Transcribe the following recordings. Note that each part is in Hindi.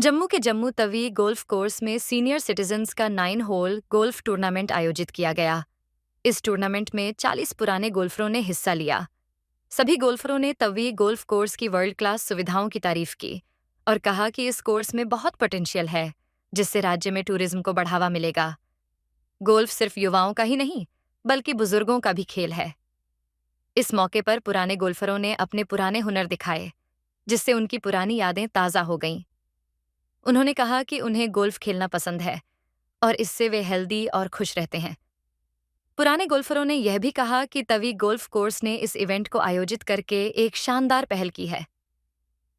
जम्मू के जम्मू तवी गोल्फ कोर्स में सीनियर सिटीजन्स का 9 होल गोल्फ टूर्नामेंट आयोजित किया गया। इस टूर्नामेंट में 40 पुराने गोल्फरों ने हिस्सा लिया। सभी गोल्फरों ने तवी गोल्फ कोर्स की वर्ल्ड क्लास सुविधाओं की तारीफ की और कहा कि इस कोर्स में बहुत पोटेंशियल है, जिससे राज्य में टूरिज्म को बढ़ावा मिलेगा। गोल्फ सिर्फ युवाओं का ही नहीं, बल्कि बुजुर्गों का भी खेल है। इस मौके पर पुराने गोल्फरों ने अपने पुराने हुनर दिखाए, जिससे उनकी पुरानी यादें ताज़ा हो गईं। उन्होंने कहा कि उन्हें गोल्फ खेलना पसंद है और इससे वे हेल्दी और खुश रहते हैं। पुराने गोल्फरों ने यह भी कहा कि तवी गोल्फ कोर्स ने इस इवेंट को आयोजित करके एक शानदार पहल की है।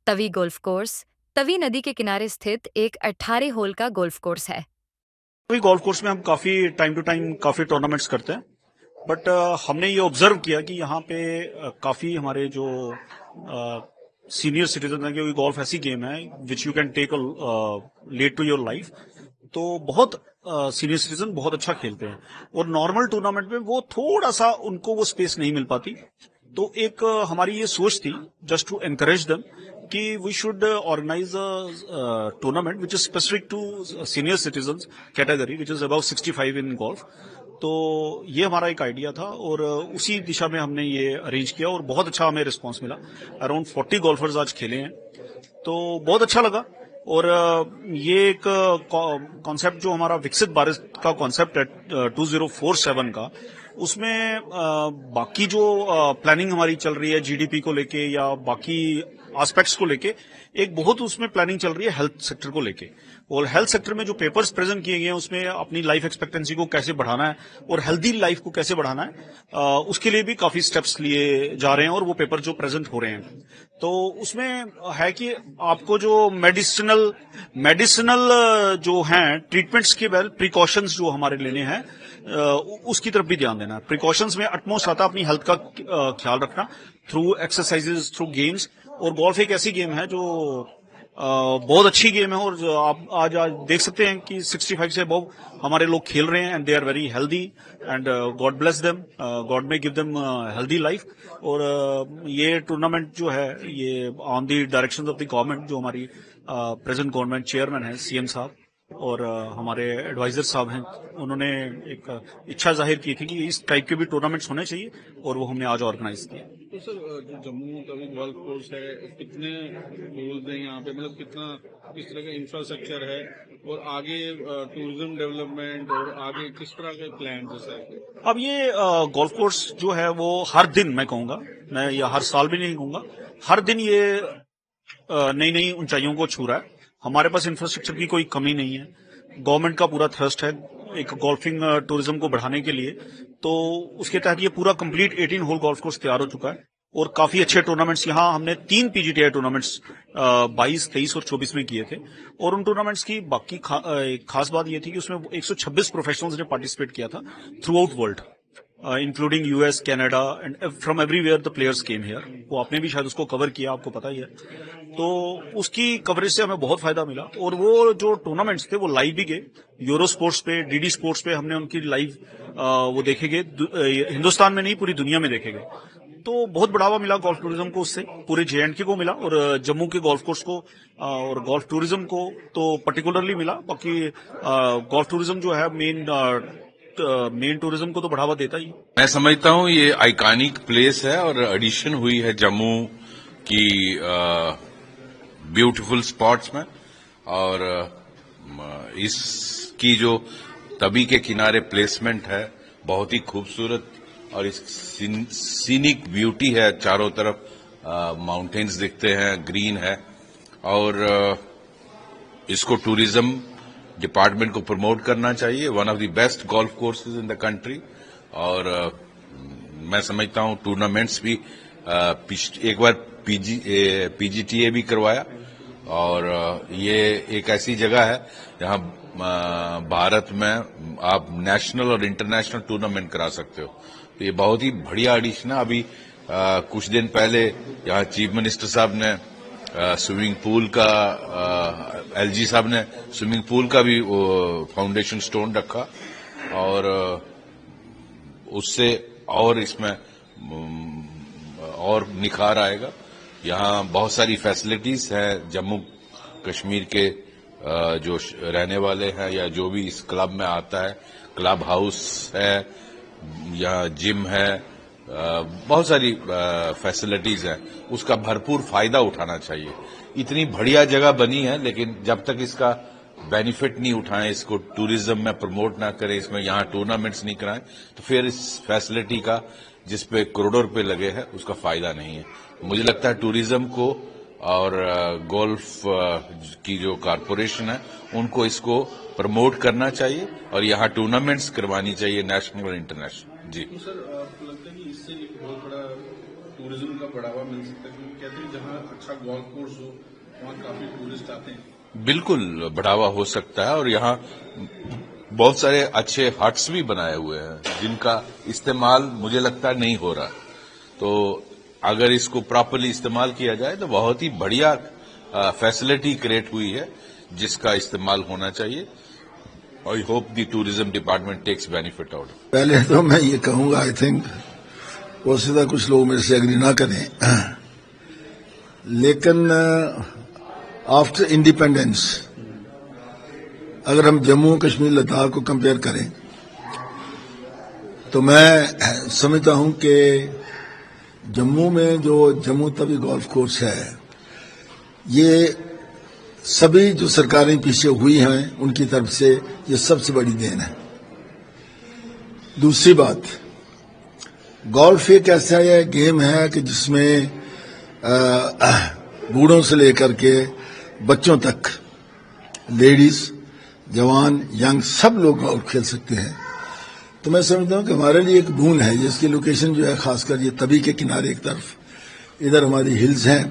तवी गोल्फ कोर्स तवी नदी के किनारे स्थित एक 18 होल का गोल्फ कोर्स है। तवी गोल्फ कोर्स में हम काफी टाइम टू टाइम काफी टूर्नामेंट्स करते हैं, बट हमने ये ऑब्जर्व किया कि यहाँ पे काफी हमारे जो सीनियर सिटीजन है, क्योंकि गोल्फ ऐसी गेम है which you can take late to your life, तो बहुत सीनियर सिटीजन बहुत अच्छा खेलते हैं और नॉर्मल टूर्नामेंट में वो थोड़ा सा उनको वो स्पेस नहीं मिल पाती। तो एक हमारी ये सोच थी जस्ट टू एनकरेज देम कि we should organise a tournament which is specific to senior citizen category which is about 65 in golf. तो ये हमारा एक आइडिया था और उसी दिशा में हमने ये अरेंज किया और बहुत अच्छा हमें रिस्पांस मिला। अराउंड 40 गोल्फर्स आज खेले हैं, तो बहुत अच्छा लगा। और ये एक कॉन्सेप्ट जो हमारा विकसित भारत का कॉन्सेप्ट है 2047 का, उसमें बाकी जो प्लानिंग हमारी चल रही है जीडीपी को लेके या बाकी एस्पेक्ट्स को लेके, एक बहुत उसमें प्लानिंग चल रही है हेल्थ सेक्टर को लेके। और हेल्थ सेक्टर में जो पेपर्स प्रेजेंट किए गए हैं उसमें अपनी लाइफ एक्सपेक्टेंसी को कैसे बढ़ाना है और हेल्दी लाइफ को कैसे बढ़ाना है, उसके लिए भी काफी स्टेप्स लिए जा रहे हैं और वो पेपर जो प्रेजेंट हो रहे हैं, तो उसमें है कि आपको जो मेडिसिनल जो हैं ट्रीटमेंट्स के वेल प्रिकॉशंस जो हमारे लेने हैं, उसकी तरफ भी ध्यान देना है। प्रिकॉशंस में अटमोस्ट आता है अपनी हेल्थ का ख्याल रखना थ्रू एक्सरसाइजेस, थ्रू गेम्स। और गोल्फ एक ऐसी गेम है जो बहुत अच्छी गेम है और आप आज देख सकते हैं कि 65 से अबव हमारे लोग खेल रहे हैं and they are very healthy and God bless them, God may give them healthy life. और ये टूर्नामेंट जो है ये on the direction of the government, जो हमारी प्रेजेंट गवर्नमेंट चेयरमैन है सीएम साहब और हमारे एडवाइजर साहब हैं, उन्होंने एक इच्छा जाहिर की थी कि इस टाइप के भी टूर्नामेंट्स होने चाहिए और वो हमने आज ऑर्गेनाइज किया। तो सर, जो जम्मू तवी गोल्फ कोर्स है, कितने होल्स हैं यहाँ पे, मतलब किस तरह का इंफ्रास्ट्रक्चर है और आगे टूरिज्म डेवलपमेंट और आगे किस तरह के प्लान है सर? अब ये गोल्फ कोर्स जो है वो हर दिन, मैं कहूंगा, मैं या हर साल भी नहीं कहूंगा, हर दिन ये नई नई ऊंचाइयों को छू रहा है। हमारे पास इंफ्रास्ट्रक्चर की कोई कमी नहीं है, गवर्नमेंट का पूरा थ्रस्ट है एक गोल्फिंग टूरिज्म को बढ़ाने के लिए, तो उसके तहत ये पूरा कंप्लीट 18 होल गोल्फ कोर्स तैयार हो चुका है और काफी अच्छे टूर्नामेंट्स यहाँ हमने 3 पीजीटीआई टूर्नामेंट्स 22, 23 और 24 में किए थे। और उन टूर्नामेंट्स की बाकी एक खास बात ये थी कि उसमें 126 प्रोफेशनल्स ने पार्टिसिपेट किया था through out world, including US, Canada and from everywhere the players came here. वो आपने भी शायद उसको कवर किया, आपको पता ही है। तो उसकी कवरेज से हमें बहुत फायदा मिला और वो जो टूर्नामेंट्स थे वो लाइव भी गए, यूरो स्पोर्ट्स पे, डीडी स्पोर्ट्स पे हमने उनकी लाइव वो देखे गए, हिंदुस्तान में नहीं पूरी दुनिया में देखे गए। तो बहुत बढ़ावा मिला गोल्फ टूरिज्म को, उससे पूरे जेएंडके को मिला और जम्मू के गोल्फ कोर्स को और गोल्फ टूरिज्म को तो पर्टिकुलरली मिला। बाकी गोल्फ टूरिज्म जो है मेन टूरिज्म को तो बढ़ावा देता ही। मैं समझता हूं ये आइकॉनिक प्लेस है और एडिशन हुई है जम्मू की ब्यूटीफुल स्पॉट्स में, और इसकी जो तवी के किनारे प्लेसमेंट है बहुत ही खूबसूरत और इस सीनिक ब्यूटी है, चारों तरफ माउंटेन्स दिखते हैं, ग्रीन है, और इसको टूरिज्म डिपार्टमेंट को प्रमोट करना चाहिए। One of the best golf courses in the country. और मैं समझता हूं टूर्नामेंट्स भी एक बार पीजीटीए भी करवाया, और ये एक ऐसी जगह है जहां भारत में आप नेशनल और इंटरनेशनल टूर्नामेंट करा सकते हो। तो ये बहुत ही बढ़िया एडिशन है। अभी कुछ दिन पहले यहाँ चीफ मिनिस्टर साहब ने स्विमिंग पूल का, एलजी साहब ने स्विमिंग पूल का भी फाउंडेशन स्टोन रखा, और उससे और इसमें और निखार आएगा। यहाँ बहुत सारी फैसिलिटीज हैं जम्मू कश्मीर के जो रहने वाले हैं या जो भी इस क्लब में आता है, क्लब हाउस है या जिम है, बहुत सारी फैसिलिटीज हैं, उसका भरपूर फायदा उठाना चाहिए। इतनी बढ़िया जगह बनी है, लेकिन जब तक इसका बेनिफिट नहीं उठाएं, इसको टूरिज्म में प्रमोट ना करें, इसमें यहाँ टूर्नामेंट्स नहीं कराएं, तो फिर इस फैसिलिटी का जिस पे करोड़ों रुपए लगे हैं उसका फायदा नहीं है। मुझे लगता है टूरिज्म को और गोल्फ की जो कारपोरेशन है उनको इसको प्रमोट करना चाहिए और यहाँ टूर्नामेंट्स करवानी चाहिए, नेशनल और इंटरनेशनल। जी तो सर, आपको लगता है कि इससे एक बहुत बड़ा टूरिज्म का बढ़ावा मिल सकता है? क्योंकि कहते हैं जहाँ अच्छा गोल्फ कोर्स हो वहाँ काफी टूरिस्ट आते हैं। बिल्कुल बढ़ावा हो सकता है और यहाँ बहुत सारे अच्छे हट्स भी बनाए हुए हैं जिनका इस्तेमाल मुझे लगता है नहीं हो रहा। तो अगर इसको प्रॉपर्ली इस्तेमाल किया जाए तो बहुत ही बढ़िया फैसिलिटी क्रिएट हुई है जिसका इस्तेमाल होना चाहिए। I hope the tourism department takes benefit out. पहले तो मैं ये कहूंगा, आई थिंक वो सीधा कुछ लोग मेरे से एग्री ना करें, लेकिन आफ्टर इंडिपेंडेंस अगर हम जम्मू कश्मीर लद्दाख को कंपेयर करें तो मैं समझता हूं कि जम्मू में जो जम्मू तवी गोल्फ कोर्स है, ये सभी जो सरकारें पीछे हुई हैं उनकी तरफ से ये सबसे बड़ी देन है। दूसरी बात, गोल्फ एक ऐसा गेम है कि जिसमें बूढ़ों से लेकर के बच्चों तक, लेडीज, जवान, यंग, सब लोग गोल्फ खेल सकते हैं। तो मैं समझता हूं कि हमारे लिए एक बून है, जिसकी लोकेशन जो है खासकर ये तवी के किनारे एक तरफ, इधर हमारी हिल्स हैं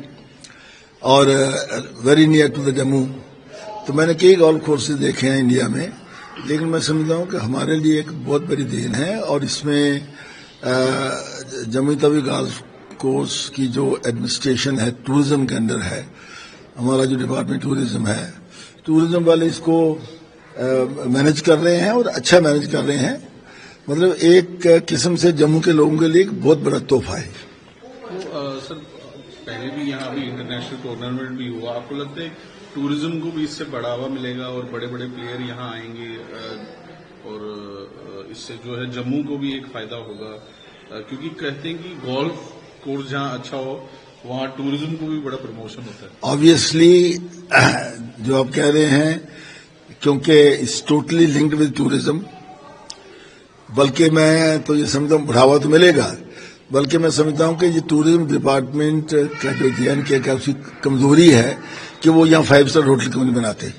और very near to the Jammu. तो मैंने कई गोल्फ कोर्सेज देखे हैं इंडिया में, लेकिन मैं समझता हूं कि हमारे लिए एक बहुत बड़ी देन है और इसमें जम्मू तवी गोल्फ कोर्स की जो एडमिनिस्ट्रेशन है टूरिज्म के अंडर है, हमारा जो डिपार्टमेंट टूरिज्म है, टूरिज्म वाले इसको मैनेज कर रहे हैं और अच्छा मैनेज कर रहे हैं। मतलब एक किस्म से जम्मू के लोगों के लिए एक बहुत बड़ा तोहफा है। तो सर, पहले भी यहाँ अभी इंटरनेशनल टूर्नामेंट भी हुआ, आपको लगता है टूरिज्म को भी इससे बढ़ावा मिलेगा और बड़े बड़े प्लेयर यहाँ आएंगे और इससे जो है जम्मू को भी एक फायदा होगा? क्योंकि कहते हैं कि गोल्फ कोर्स जहाँ अच्छा हो वहाँ टूरिज्म को भी बड़ा प्रमोशन होता है। ऑब्वियसली जो आप कह रहे हैं, क्योंकि it's totally linked with tourism, बल्कि मैं तो ये समझता हूँ बढ़ावा तो मिलेगा, बल्कि मैं समझता हूँ कि ये टूरिज्म डिपार्टमेंट का जो JNK का उसकी कमजोरी है कि वो यहाँ 5 स्टार होटल क्यों नहीं बनाते।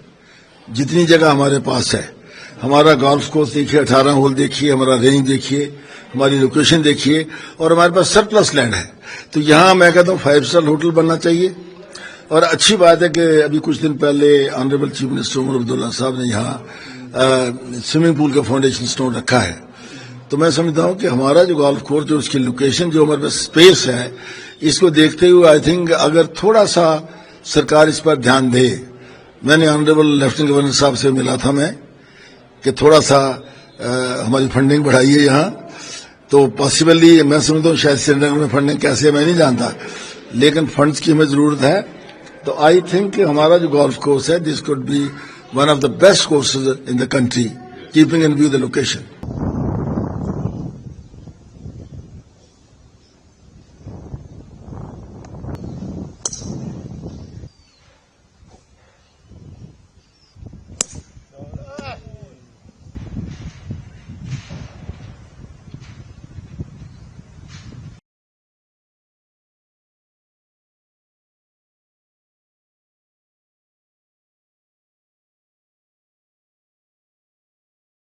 जितनी जगह हमारे पास है, हमारा गोल्फ कोर्स देखिए, 18 होल देखिए, हमारा रेंज देखिए, हमारी लोकेशन देखिए और हमारे पास सरप्लस लैंड है। तो यहाँ मैं कहता हूँ 5 स्टार होटल बनना चाहिए। और अच्छी बात है कि अभी कुछ दिन पहले honourable chief minister Omar Abdullah साहब ने यहाँ स्विमिंग पूल का फाउंडेशन स्टोन रखा है। तो मैं समझता हूँ कि हमारा जो गोल्फ कोर्स, जो उसकी लोकेशन, जो हमारे पास स्पेस है, इसको देखते हुए आई थिंक अगर थोड़ा सा सरकार इस पर ध्यान दे। मैंने ऑनरेबल लेफ्टिनेंट गवर्नर साहब से मिला था मैं कि थोड़ा सा हमारी फंडिंग बढ़ाइए यहाँ, तो पॉसिबली मैं समझता हूँ शायद श्रीनगर में फंडिंग कैसे है मैं नहीं जानता, लेकिन फंड्स की हमें जरूरत है। तो आई थिंक हमारा जो गोल्फ कोर्स है, this could be one of the best courses in the country, keeping in view the location.